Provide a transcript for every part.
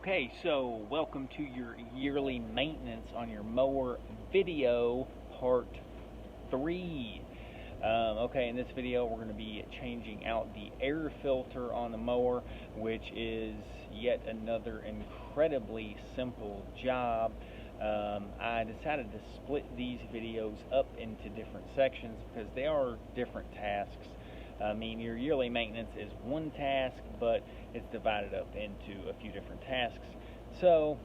Okay, so welcome to your yearly maintenance on your mower video part 3. Okay, in this video we're going to be changing out the air filter on the mower, which is yet another incredibly simple job. I decided to split these videos up into different sections because they are different tasks. I mean, your yearly maintenance is one task, but it's divided up into a few different tasks. So,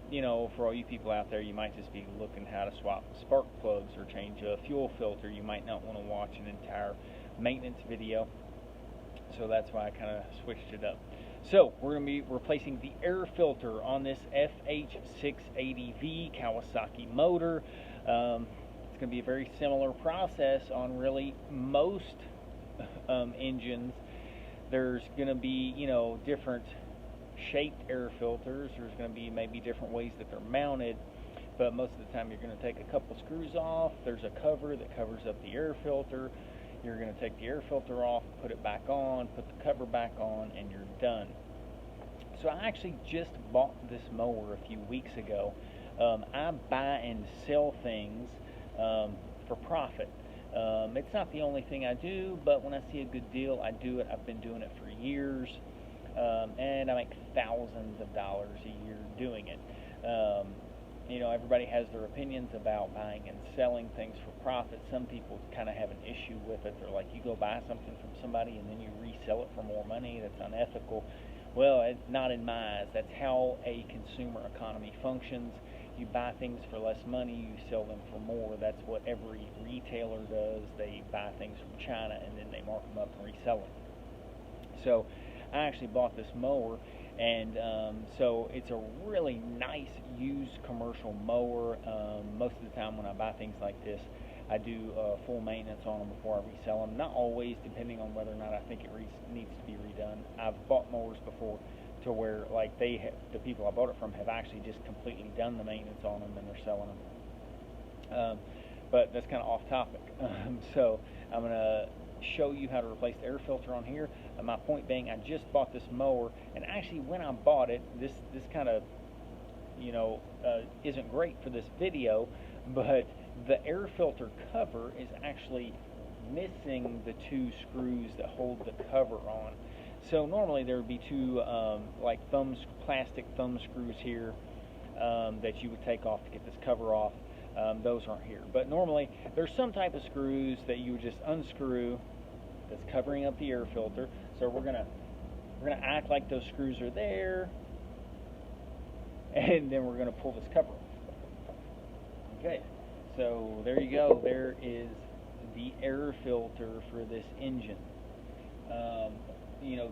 for all you people out there, you might just be looking how to swap spark plugs or change a fuel filter. You might not want to watch an entire maintenance video. So that's why I kind of switched it up. So we're going to be replacing the air filter on this FH680V Kawasaki motor. It's going to be a very similar process on really most engines. There's going to be, different shaped air filters. There's going to be maybe different ways that they're mounted, but most of the time you're going to take a couple screws off. There's a cover that covers up the air filter. You're going to take the air filter off, put it back on, put the cover back on, and you're done. So I actually just bought this mower a few weeks ago. I buy and sell things for profit. It's not the only thing I do, but when I see a good deal, I do it. I've been doing it for years, and I make thousands of dollars a year doing it. Everybody has their opinions about buying and selling things for profit. Some people kind of have an issue with it. They're like, you go buy something from somebody and then you resell it for more money. That's unethical. Well, it's not in my eyes. That's how a consumer economy functions. You buy things for less money, you sell them for more. That's what every retailer does. They buy things from China and then they mark them up and resell them. So I actually bought this mower, and so it's a really nice used commercial mower. Most of the time when I buy things like this, I do full maintenance on them before I resell them. Not always, depending on whether or not I think it needs to be redone. I've bought mowers before to where the people I bought it from have actually just completely done the maintenance on them and they're selling them. But that's kind of off topic. So I'm going to show you how to replace the air filter on here. My point being, I just bought this mower, and actually when I bought it, this kind of isn't great for this video, but the air filter cover is actually missing the two screws that hold the cover on. So normally there would be two plastic thumb screws here that you would take off to get this cover off. Those aren't here. But normally there's some type of screws that you would just unscrew that's covering up the air filter. So we're gonna act like those screws are there, and then we're gonna pull this cover off. Okay, so there you go. There is the air filter for this engine.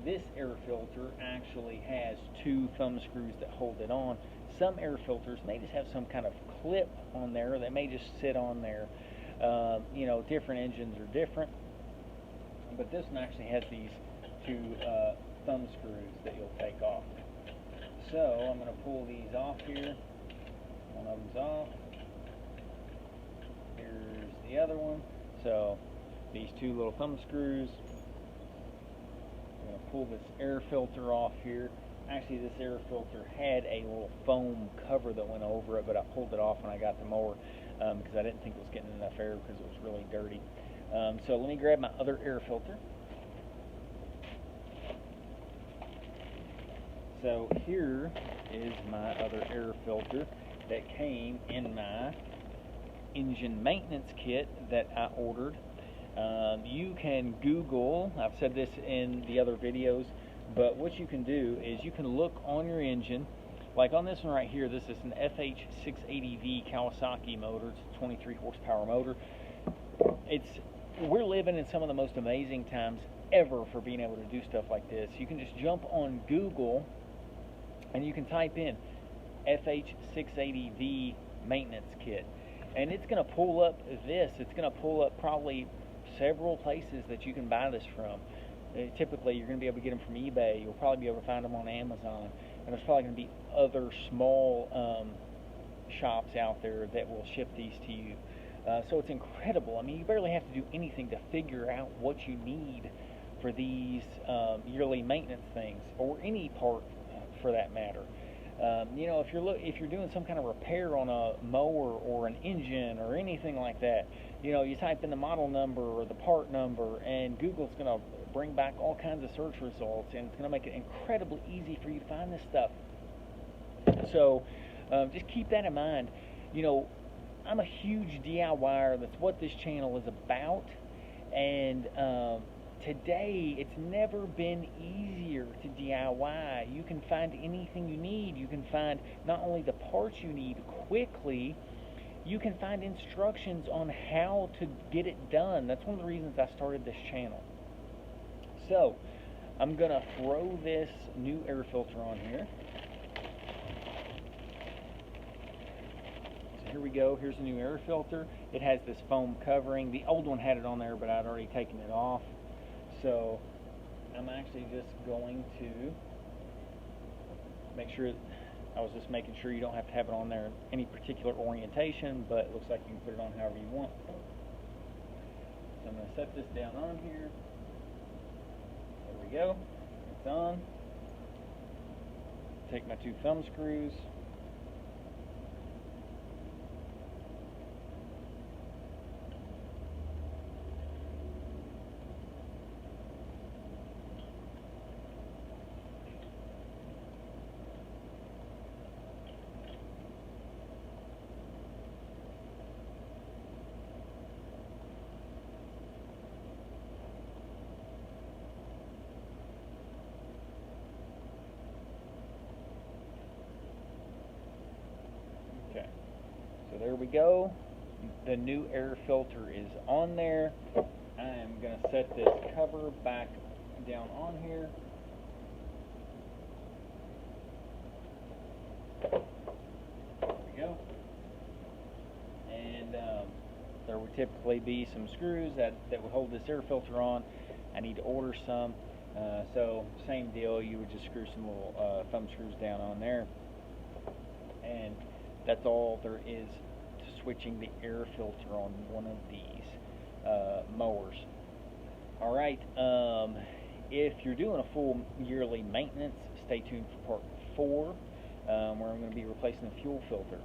This air filter actually has two thumb screws that hold it on. Some air filters may just have some kind of clip on there that may just sit on there. Different engines are different, but this one actually has these two thumb screws that you'll take off. So I'm going to pull these off here. One of them's off. Here's the other one. So these two little thumb screws. I'm going to pull this air filter off here. Actually, this air filter had a little foam cover that went over it, but I pulled it off when I got the mower because I didn't think it was getting enough air because it was really dirty. So let me grab my other air filter. So here is my other air filter that came in my engine maintenance kit that I ordered. You can Google, I've said this in the other videos, but what you can do is you can look on your engine, like on this one right here. This is an FH680V Kawasaki motor. It's a 23 horsepower motor. We're living in some of the most amazing times ever for being able to do stuff like this. You can just jump on Google and you can type in FH680V maintenance kit, and it's going to pull up this. It's going to pull up probably several places that you can buy this from. Typically you're going to be able to get them from eBay. You'll probably be able to find them on Amazon, and there's probably going to be other small shops out there that will ship these to you. So it's incredible. I mean, you barely have to do anything to figure out what you need for these yearly maintenance things, or any part for that matter. You know, if you're doing some kind of repair on a mower or an engine or anything like that, you know, you type in the model number or the part number, and Google's going to bring back all kinds of search results, and it's going to make it incredibly easy for you to find this stuff. So just keep that in mind. You know, I'm a huge DIYer. That's what this channel is about. And today, it's never been easier to DIY. You can find anything you need. You can find not only the parts you need quickly, you can find instructions on how to get it done. That's one of the reasons I started this channel. So, I'm going to throw this new air filter on here. So here we go. Here's a new air filter. It has this foam covering. The old one had it on there, but I'd already taken it off. So I'm actually just going to make sure, I was just making sure you don't have to have it on there in any particular orientation, but it looks like you can put it on however you want. So I'm going to set this down on here. There we go. It's on. Take my 2 thumb screws. So there we go. The new air filter is on there. I am going to set this cover back down on here. There we go. And there would typically be some screws that would hold this air filter on. I need to order some. So same deal, you would just screw some little thumb screws down on there. And that's all there is to switching the air filter on one of these mowers. Alright, if you're doing a full yearly maintenance, stay tuned for part 4, where I'm going to be replacing the fuel filter.